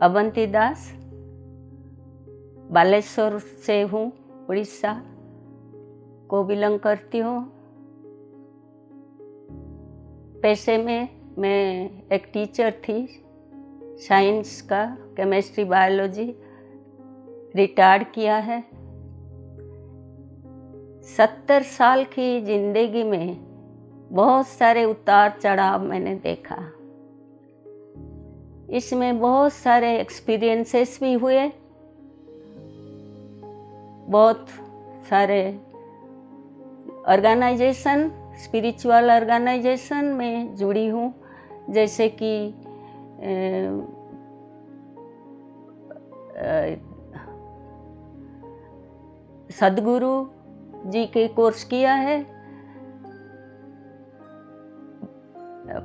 अवंती दास, बालेश्वर से हूँ, उड़ीसा को बिलोंग करती हूँ। पेशे में मैं एक टीचर थी, साइंस का, केमिस्ट्री बायोलॉजी, रिटायर्ड किया है। 70 साल की जिंदगी में बहुत सारे उतार चढ़ाव मैंने देखा। इसमें बहुत सारे एक्सपीरियंसेस भी हुए, बहुत सारे ऑर्गेनाइजेशन, स्पिरिचुअल ऑर्गेनाइजेशन में जुड़ी हूँ, जैसे कि सदगुरु जी के कोर्स किया है,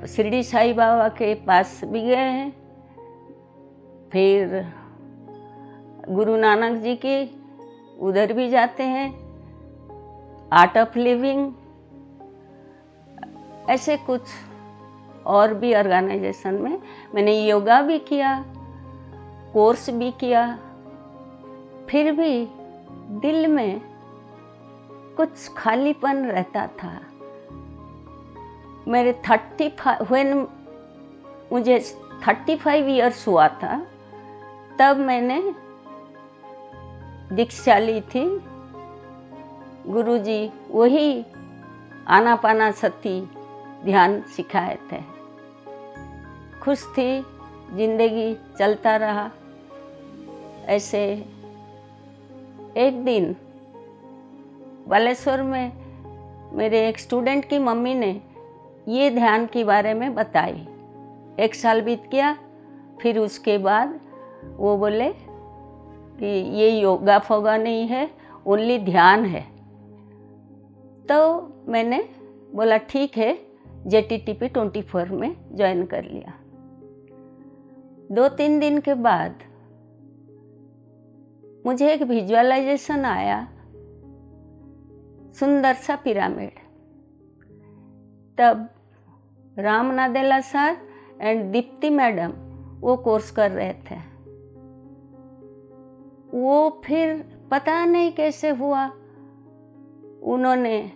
शिरडी साईं बाबा के पास भी गए हैं, फिर गुरु नानक जी के उधर भी जाते हैं, आर्ट ऑफ लिविंग, ऐसे कुछ और भी ऑर्गेनाइजेशन में मैंने योगा भी किया, कोर्स भी किया। फिर भी दिल में कुछ खालीपन रहता था। मेरे 35 इयर्स हुआ था, तब मैंने दीक्षा ली थी। गुरुजी वही आनापानासती ध्यान सिखाए थे। खुश थी, जिंदगी चलता रहा। ऐसे एक दिन बालेश्वर में मेरे एक स्टूडेंट की मम्मी ने ये ध्यान के बारे में बताई। 1 साल बीत गया, फिर उसके बाद वो बोले कि ये योगा फोगा नहीं है, ओनली ध्यान है। तो मैंने बोला ठीक है, JTTP 24 में ज्वाइन कर लिया। 2-3 दिन के बाद मुझे एक विजुअलाइजेशन आया, सुंदर सा पिरामिड। तब Ram Nadella sir and Deepti madam वो कोर्स कर रहे थे। वो फिर पता नहीं कैसे हुआ, उन्होंने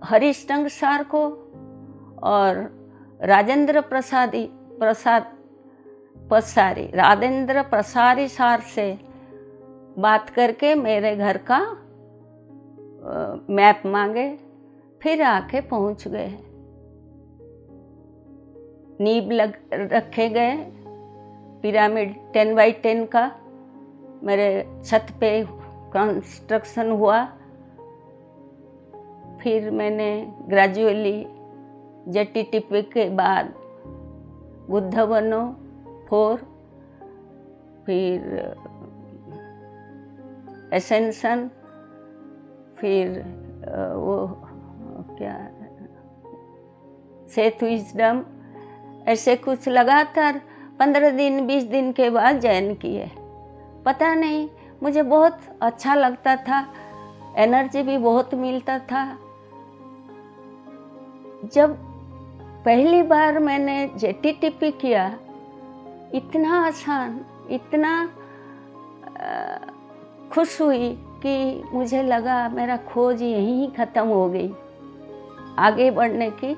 हरीशचंद्र सर को और राजेंद्र प्रसारी सर से बात करके मेरे घर का मैप मांगे, फिर आके पहुंच गए। नींव रखे गए, पिरामिड 10 बाई 10 का मेरे छत पे कंस्ट्रक्शन हुआ। फिर मैंने ग्रेजुअली JTTP के बाद बुद्ध बनो 4, फिर एसेंशन, फिर वो क्या सेथ विजडम, ऐसे कुछ लगातार 15 दिन 20 दिन के बाद ज्वाइन किए। पता नहीं, मुझे बहुत अच्छा लगता था, एनर्जी भी बहुत मिलता था। जब पहली बार मैंने JTTP किया, इतना आसान, इतना खुश हुई कि मुझे लगा मेरा खोज यहीं ख़त्म हो गई, आगे बढ़ने की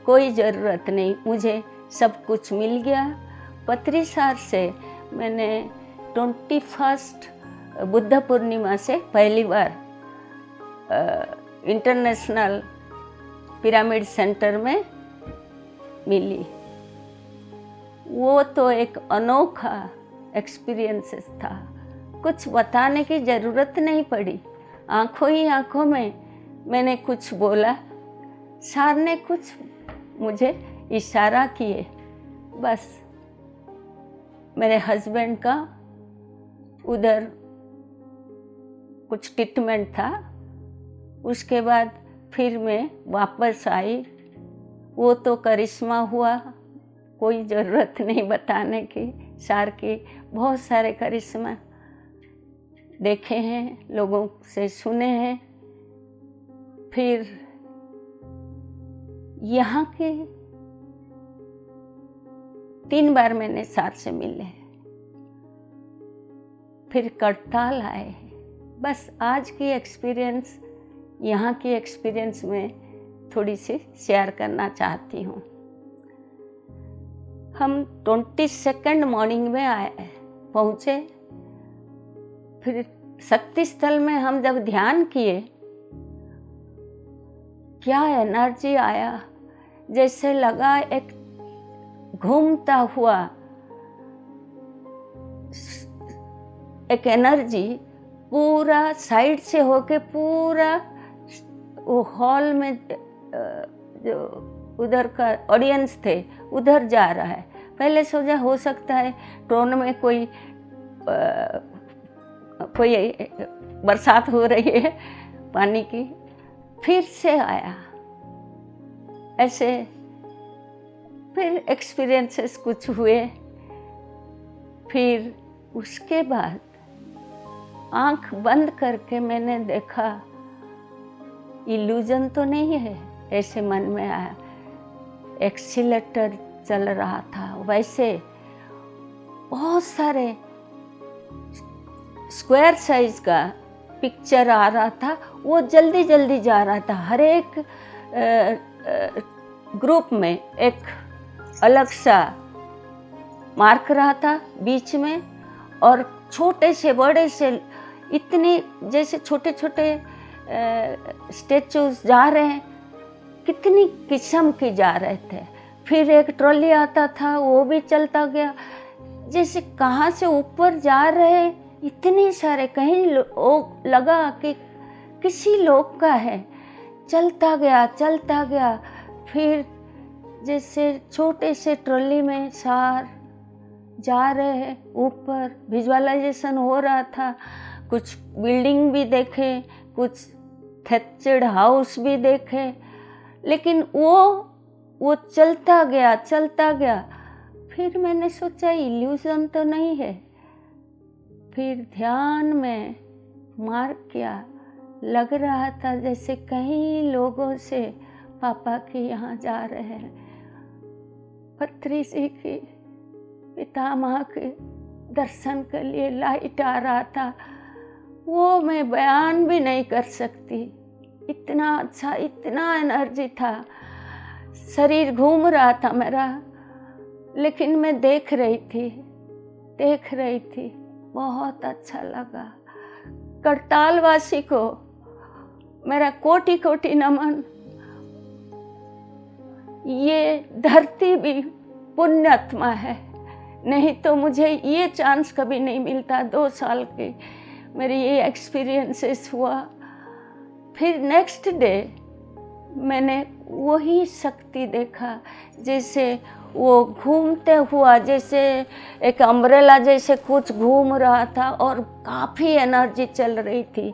कोई ज़रूरत नहीं, मुझे सब कुछ मिल गया। पत्री सर से मैंने 21 बुद्ध पूर्णिमा से पहली बार इंटरनेशनल पिरामिड सेंटर में मिली। वो तो एक अनोखा एक्सपीरियंस था, कुछ बताने की ज़रूरत नहीं पड़ी। आंखों ही आंखों में मैंने कुछ बोला, सर ने कुछ मुझे इशारा किए, बस। मेरे हस्बैंड का उधर कुछ ट्रीटमेंट था, उसके बाद फिर मैं वापस आई। वो तो करिश्मा हुआ, कोई ज़रूरत नहीं बताने की। सर के बहुत सारे करिश्मा देखे हैं, लोगों से सुने हैं। फिर यहाँ के 3 बार मैंने सर से मिले, फिर करताल आए। बस आज की एक्सपीरियंस, यहाँ की एक्सपीरियंस में थोड़ी सी शेयर करना चाहती हूँ। हम 22 मॉर्निंग में पहुँचे। फिर शक्ति स्थल में हम जब ध्यान किए, क्या एनर्जी आया, जैसे लगा एक घूमता हुआ एक एनर्जी पूरा साइड से होके पूरा वो हॉल में जो उधर का ऑडियंस थे उधर जा रहा है। पहले सोचा हो सकता है ट्रोन में कोई बरसात हो रही है पानी की, फिर से आया। ऐसे फिर एक्सपीरियंसेस कुछ हुए। फिर उसके बाद आंख बंद करके मैंने देखा इल्यूजन तो नहीं है, ऐसे मन में आया। एक्सीलेटर चल रहा था, वैसे बहुत सारे स्क्वायर साइज का पिक्चर आ रहा था, वो जल्दी जल्दी जा रहा था। हर एक ग्रुप में एक अलग सा मार्क रहा था बीच में, और छोटे से बड़े से इतने जैसे छोटे छोटे स्टेचूज जा रहे हैं, कितनी किस्म के जा रहे थे। फिर एक ट्रॉली आता था, वो भी चलता गया, जैसे कहाँ से ऊपर जा रहे इतने सारे, कहीं लगा कि किसी लोग का है। चलता गया। फिर जैसे छोटे से ट्रॉली में सार जा रहे हैं ऊपर, विजुअलाइजेशन हो रहा था। कुछ बिल्डिंग भी देखे, कुछ थैचर्ड हाउस भी देखे, लेकिन वो चलता गया। फिर मैंने सोचा इल्यूजन तो नहीं है। फिर ध्यान में मार्क किया, लग रहा था जैसे कई लोगों से पापा के यहाँ जा रहे हैं। पत्री जी की पितामह के दर्शन के लिए लाइट आ रहा था, वो मैं बयान भी नहीं कर सकती। इतना अच्छा, इतना एनर्जी था। शरीर घूम रहा था मेरा, लेकिन मैं देख रही थी। बहुत अच्छा लगा। करताल वासी को मेरा कोटि कोटि नमन। ये धरती भी पुण्यात्मा है, नहीं तो मुझे ये चांस कभी नहीं मिलता। 2 साल के मेरी ये एक्सपीरियंसेस हुआ। फिर नेक्स्ट डे मैंने वही शक्ति देखा, जैसे वो घूमते हुआ, जैसे एक अम्ब्रेला जैसे कुछ घूम रहा था, और काफ़ी एनर्जी चल रही थी।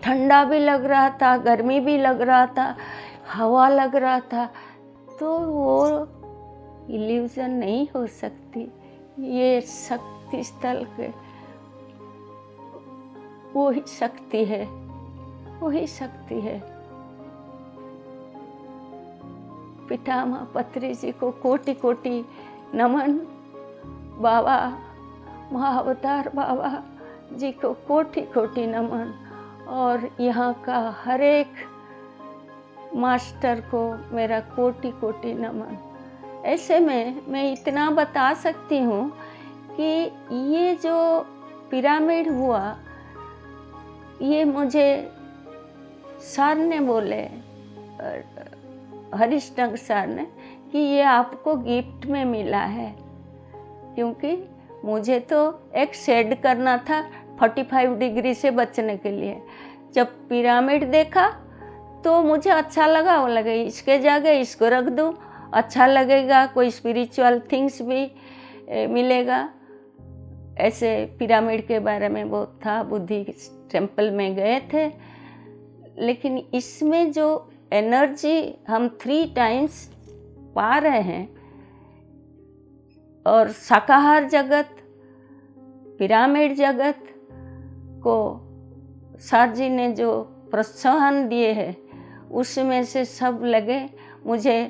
ठंडा भी लग रहा था, गर्मी भी लग रहा था, हवा लग रहा था। तो वो इल्यूजन नहीं हो सकती, ये शक्ति स्थल के वही शक्ति है। पितामह पत्री जी को कोटि कोटि नमन। बाबा महाअवतार बाबा जी को कोटि कोटि नमन, और यहाँ का हर एक मास्टर को मेरा कोटि कोटि नमन। ऐसे में मैं इतना बता सकती हूँ कि ये जो पिरामिड हुआ, ये मुझे सर ने बोले, हरीशटंग सर ने, कि ये आपको गिफ्ट में मिला है। क्योंकि मुझे तो एक शेड करना था 45 डिग्री से बचने के लिए। जब पिरामिड देखा तो मुझे अच्छा लगा, वो लगे इसके जगह इसको रख दूँ, अच्छा लगेगा, कोई स्पिरिचुअल थिंग्स भी मिलेगा। ऐसे पिरामिड के बारे में बहुत था, बुद्धिस्ट टेम्पल में गए थे, लेकिन इसमें जो एनर्जी हम 3 टाइम्स पा रहे हैं, और शाकाहार जगत, पिरामिड जगत को सर जी ने जो प्रोत्साहन दिए हैं, उसमें से सब लगे। मुझे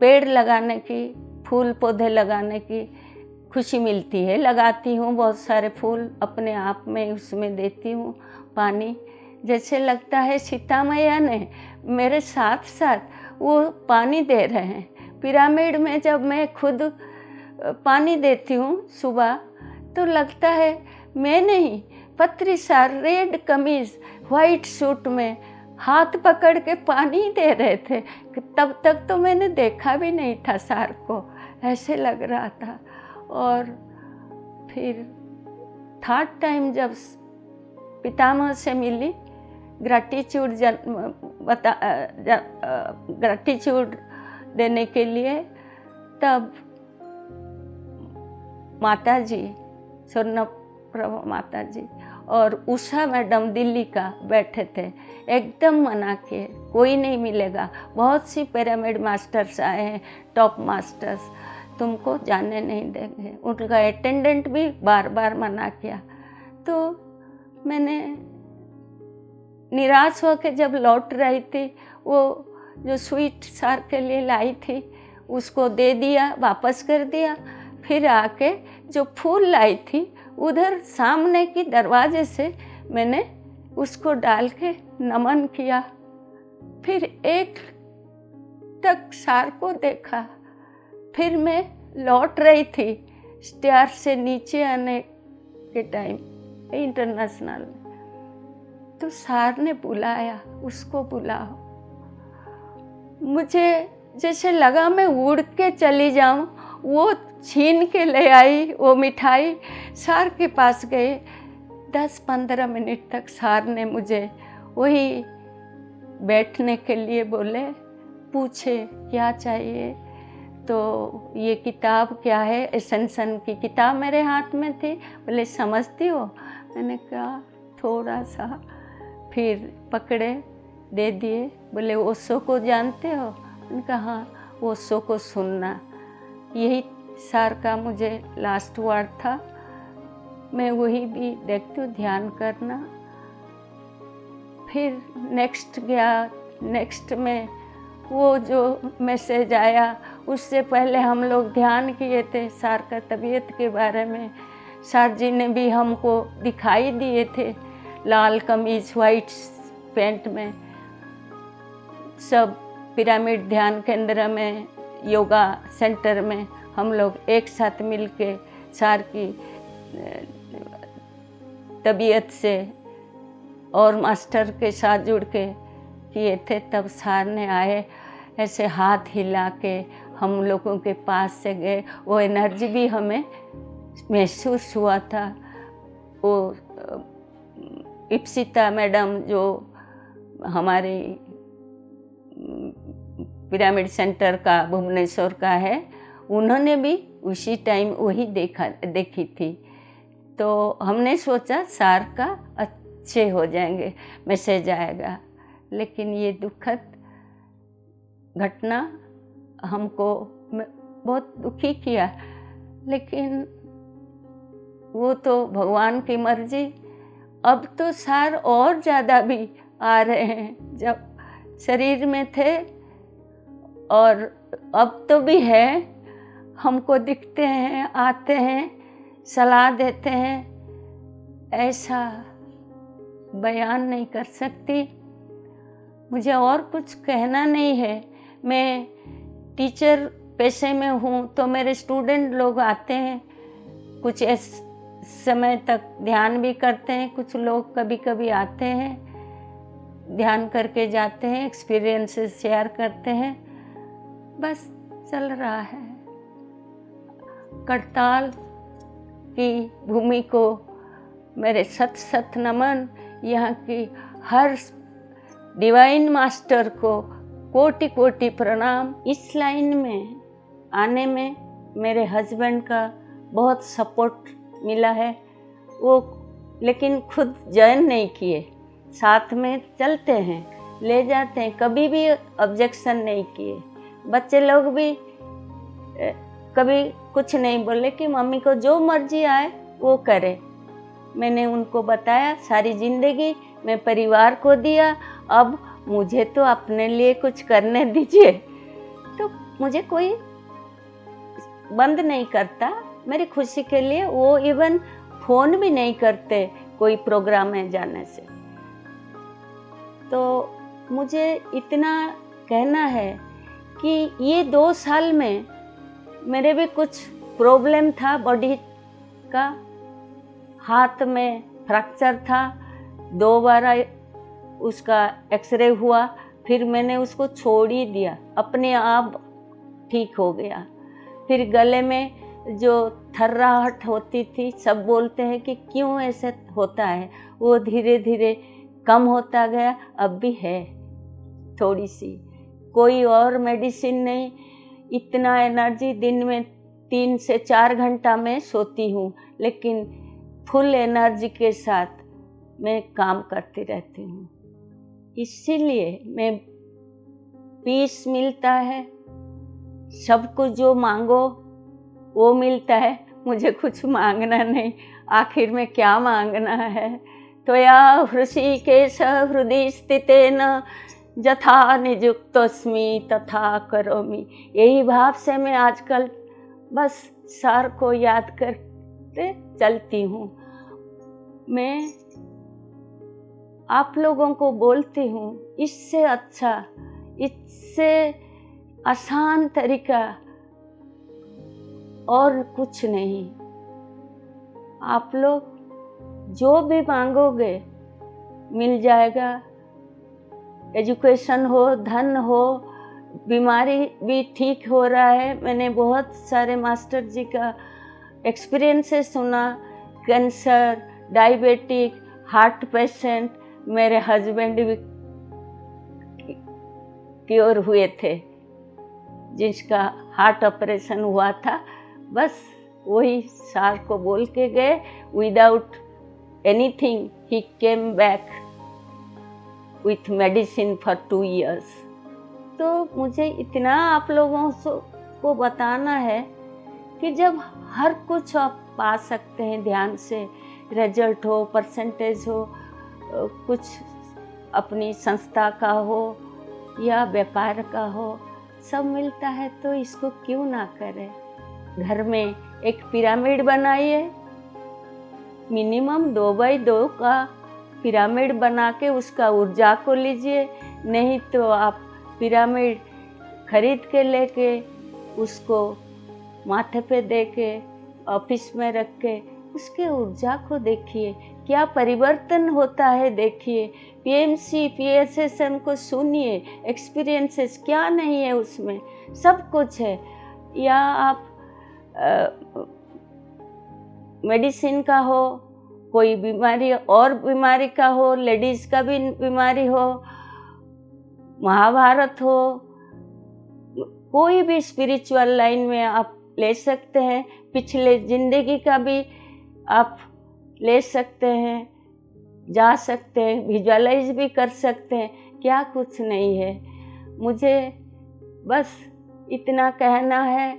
पेड़ लगाने की, फूल पौधे लगाने की खुशी मिलती है। लगाती हूँ बहुत सारे फूल, अपने आप में उसमें देती हूँ पानी। जैसे लगता है सीता मैया ने मेरे साथ साथ वो पानी दे रहे हैं। पिरामिड में जब मैं खुद पानी देती हूँ सुबह, तो लगता है मैं नहीं, पत्री सार रेड कमीज वाइट सूट में हाथ पकड़ के पानी दे रहे थे। तब तक तो मैंने देखा भी नहीं था सार को, ऐसे लग रहा था। और फिर थर्ड टाइम जब पितामह से मिली, ग्रैटिट्यूड देने के लिए, तब माता जी, स्वर्णप्रभा माता जी और उषा मैडम दिल्ली का बैठे थे। एकदम मना किए, कोई नहीं मिलेगा, बहुत सी पिरामिड मास्टर्स आए हैं, टॉप मास्टर्स, तुमको जाने नहीं देंगे। उनका अटेंडेंट भी बार बार मना किया। तो मैंने निराश होकर जब लौट रही थी, वो जो स्वीट सार के लिए लाई थी उसको दे दिया, वापस कर दिया। फिर आके जो फूल लाई थी उधर सामने की दरवाजे से मैंने उसको डाल के नमन किया। फिर एक तक सार को देखा। फिर मैं लौट रही थी स्टेयर से नीचे आने के टाइम इंटरनेशनल, तो सार ने बुलाया, उसको बुलाओ। मुझे जैसे लगा मैं उड़ के चली जाऊं। वो छीन के ले आई वो मिठाई, सार के पास गए। 10-15 मिनट तक सार ने मुझे वही बैठने के लिए बोले, पूछे क्या चाहिए। तो ये किताब क्या है, एसेंशन की किताब मेरे हाथ में थी। बोले समझती हो? मैंने कहा थोड़ा सा। फिर पकड़े, दे दिए। बोले ओशो को जानते हो? मैंने कहा हाँ, ओशो को सुनना। यही सार का मुझे लास्ट वर्ड था। मैं वही भी देखती हूँ, ध्यान करना। फिर नेक्स्ट गया। नेक्स्ट में वो जो मैसेज आया, उससे पहले हम लोग ध्यान किए थे सार का तबीयत के बारे में। सार जी ने भी हमको दिखाई दिए थे, लाल कमीज वाइट पैंट में। सब पिरामिड ध्यान केंद्र में, योगा सेंटर में हम लोग एक साथ मिलके सार की तबीयत से और मास्टर के साथ जुड़ के किए थे। तब सार ने आए, ऐसे हाथ हिला के हम लोगों के पास से गए। वो एनर्जी भी हमें महसूस हुआ था। वो इप्सिता मैडम जो हमारे पिरामिड सेंटर का भुवनेश्वर का है, उन्होंने भी उसी टाइम वही देखी थी। तो हमने सोचा सार का अच्छे हो जाएंगे, मैसेज आएगा। लेकिन ये दुखद घटना हमको बहुत दुखी किया। लेकिन वो तो भगवान की मर्जी। अब तो सार और ज़्यादा भी आ रहे हैं। जब शरीर में थे और अब तो भी है, हमको दिखते हैं, आते हैं, सलाह देते हैं। ऐसा बयान नहीं कर सकती। मुझे और कुछ कहना नहीं है। मैं टीचर पेशे में हूँ, तो मेरे स्टूडेंट लोग आते हैं, कुछ इस समय तक ध्यान भी करते हैं। कुछ लोग कभी कभी आते हैं, ध्यान करके जाते हैं, एक्सपीरियंसेस शेयर करते हैं। बस चल रहा है। करताल की भूमि को मेरे सत सत नमन। यहाँ की हर डिवाइन मास्टर को कोटि कोटि प्रणाम। इस लाइन में आने में मेरे हस्बैंड का बहुत सपोर्ट मिला है। वो लेकिन खुद जॉइन नहीं किए, साथ में चलते हैं, ले जाते हैं, कभी भी ऑब्जेक्शन नहीं किए। बच्चे लोग भी कभी कुछ नहीं बोले कि मम्मी को जो मर्जी आए वो करे। मैंने उनको बताया सारी ज़िंदगी मैं परिवार को दिया, अब मुझे तो अपने लिए कुछ करने दीजिए। तो मुझे कोई बंद नहीं करता मेरी खुशी के लिए। वो इवन फ़ोन भी नहीं करते कोई प्रोग्राम में जाने से। तो मुझे इतना कहना है कि ये 2 साल में मेरे भी कुछ प्रॉब्लम था बॉडी का। हाथ में फ्रैक्चर था, 2 बार उसका एक्सरे हुआ, फिर मैंने उसको छोड़ ही दिया, अपने आप ठीक हो गया। फिर गले में जो थर्राहट होती थी, सब बोलते हैं कि क्यों ऐसे होता है, वो धीरे धीरे कम होता गया। अब भी है थोड़ी सी, कोई और मेडिसिन नहीं। इतना एनर्जी, दिन में 3 से 4 घंटा मैं सोती हूँ, लेकिन फुल एनर्जी के साथ मैं काम करती रहती हूँ। इसीलिए मैं पीस मिलता है, सब कुछ जो मांगो वो मिलता है। मुझे कुछ मांगना नहीं, आखिर में क्या मांगना है। तो या हृषिकेश हृदय स्थितेन यथा निजुक्तोस्मि तथा करोमि। यही भाव से मैं आजकल बस सार को याद करते चलती हूँ। मैं आप लोगों को बोलती हूँ, इससे अच्छा, इससे आसान तरीका और कुछ नहीं। आप लोग जो भी मांगोगे मिल जाएगा। एजुकेशन हो, धन हो, बीमारी भी ठीक हो रहा है। मैंने बहुत सारे मास्टर जी का एक्सपीरियंसेस सुना। कैंसर, डायबिटिक, हार्ट पेशेंट, मेरे हस्बैंड भी क्योर हुए थे, जिसका हार्ट ऑपरेशन हुआ था। बस वही सार को बोल के गए, without anything he came back with medicine for 2 years। तो मुझे इतना आप लोगों को बताना है कि जब हर कुछ आप पा सकते हैं ध्यान से, रिजल्ट हो, परसेंटेज हो, कुछ अपनी संस्था का हो या व्यापार का हो, सब मिलता है, तो इसको क्यों ना करें। घर में एक पिरामिड बनाइए, मिनिमम 2x2 का पिरामिड बना के उसका ऊर्जा को लीजिए। नहीं तो आप पिरामिड खरीद के लेके उसको माथे पे दे के ऑफिस में रख के उसके ऊर्जा को देखिए, क्या परिवर्तन होता है देखिए। पीएमसी पीएसएसएम को सुनिए, एक्सपीरियंसेस क्या नहीं है उसमें, सब कुछ है। या आप मेडिसिन का हो, कोई बीमारी और बीमारी का हो, लेडीज़ का भी बीमारी हो, महाभारत हो, कोई भी स्पिरिचुअल लाइन में आप ले सकते हैं। पिछले ज़िंदगी का भी आप ले सकते हैं, जा सकते हैं, विजुअलाइज भी कर सकते हैं। क्या कुछ नहीं है। मुझे बस इतना कहना है।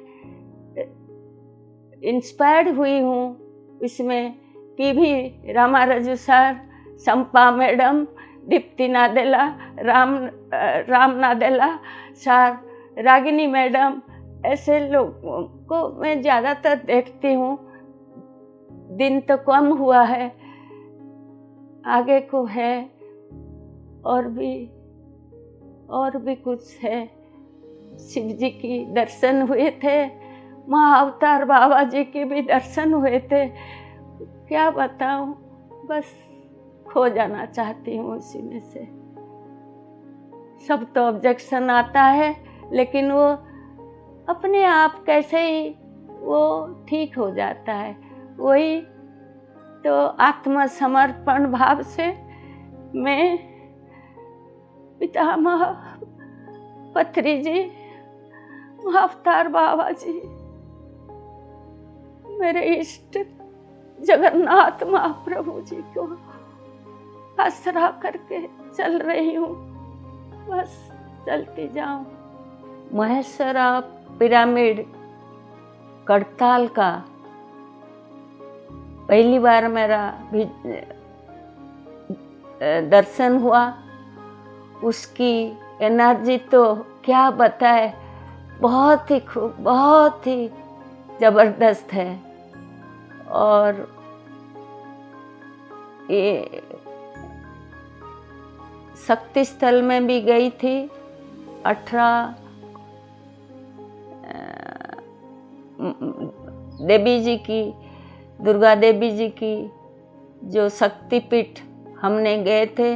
इंस्पायर्ड हुई हूँ इसमें PV Ramaraju sir, Sampa madam, Deepti Nadella, Ram Nadella sir, Ragini madam, ऐसे लोगों को मैं ज़्यादातर देखती हूँ। दिन तो कम हुआ है, आगे को है, और भी कुछ है। शिव जी की दर्शन हुए थे, महाअवतार बाबा जी के भी दर्शन हुए थे। क्या बताऊं, बस खो जाना चाहती हूँ उसी में से। सब तो ऑब्जेक्शन आता है, लेकिन वो अपने आप कैसे ही वो ठीक हो जाता है। वही तो आत्मसमर्पण भाव से मैं पितामह पत्री जी, महाअवतार बाबा जी, मेरे इष्ट जगन्नाथ महाप्रभु जी को आसरा करके चल रही हूँ। बस चलती जाऊँ। महेश्वरा पिरामिड करताल का पहली बार मेरा दर्शन हुआ। उसकी एनर्जी तो क्या बताए, बहुत ही खूब, बहुत ही ज़बरदस्त है। और ये शक्ति स्थल में भी गई थी। 18 देवी जी की, दुर्गा देवी जी की जो शक्तिपीठ हमने गए थे,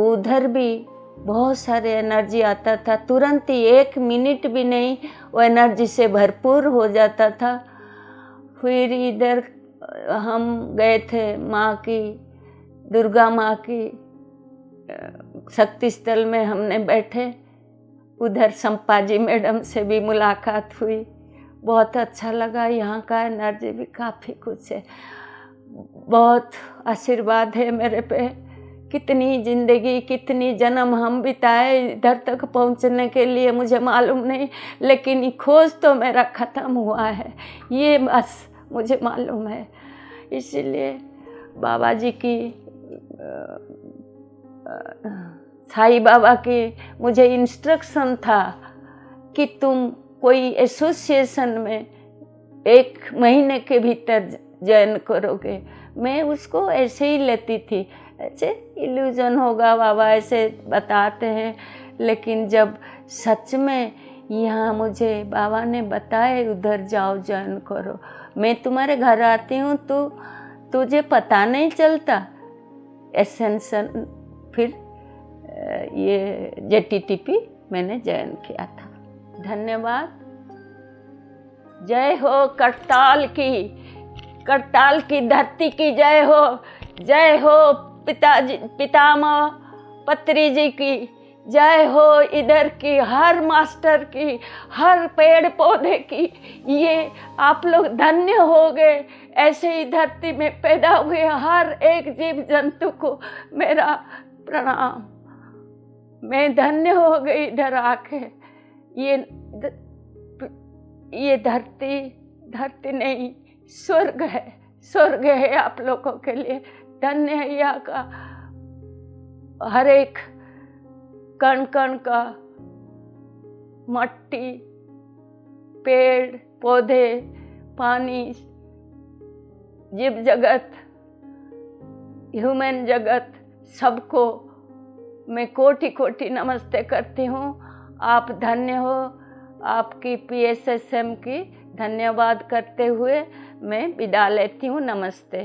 उधर भी बहुत सारे एनर्जी आता था, तुरंत ही 1 मिनट भी नहीं वो एनर्जी से भरपूर हो जाता था। फिर इधर हम गए थे माँ की, दुर्गा माँ की शक्ति स्थल में हमने बैठे, उधर संपाजी मैडम से भी मुलाकात हुई, बहुत अच्छा लगा। यहाँ का एनर्जी भी काफ़ी कुछ है, बहुत आशीर्वाद है मेरे पे। कितनी ज़िंदगी, कितनी जन्म हम बिताए इधर तक पहुँचने के लिए मुझे मालूम नहीं, लेकिन ये खोज तो मेरा ख़त्म हुआ है, ये बस मुझे मालूम है। इसीलिए बाबा जी की, साईं बाबा की मुझे इंस्ट्रक्शन था कि तुम कोई एसोसिएशन में 1 महीने के भीतर ज्वाइन करोगे। मैं उसको ऐसे ही लेती थी, ऐसे इल्यूजन होगा, बाबा ऐसे बताते हैं। लेकिन जब सच में यहाँ मुझे बाबा ने बताया उधर जाओ, ज्वाइन करो, मैं तुम्हारे घर आती हूँ तो तुझे पता नहीं चलता एसेंशन। फिर ये JTTP मैंने ज्वाइन किया था। धन्यवाद। जय हो करताल की, करताल की धरती की जय हो। जय हो पिताजी, पितामह पत्री जी की जय हो। इधर की हर मास्टर की, हर पेड़ पौधे की, ये आप लोग धन्य हो गए। ऐसे ही धरती में पैदा हुए हर एक जीव जंतु को मेरा प्रणाम। मैं धन्य हो गई इधर आके। ये धरती नहीं, स्वर्ग है, स्वर्ग है आप लोगों के लिए। धन्य है यहाँ का हर एक कण कण का, मट्टी, पेड़ पौधे, पानी, जीव जगत, ह्यूमन जगत, सबको मैं कोटि कोटि नमस्ते करती हूँ। आप धन्य हो। आपकी PSSM की धन्यवाद करते हुए मैं विदा लेती हूँ। नमस्ते।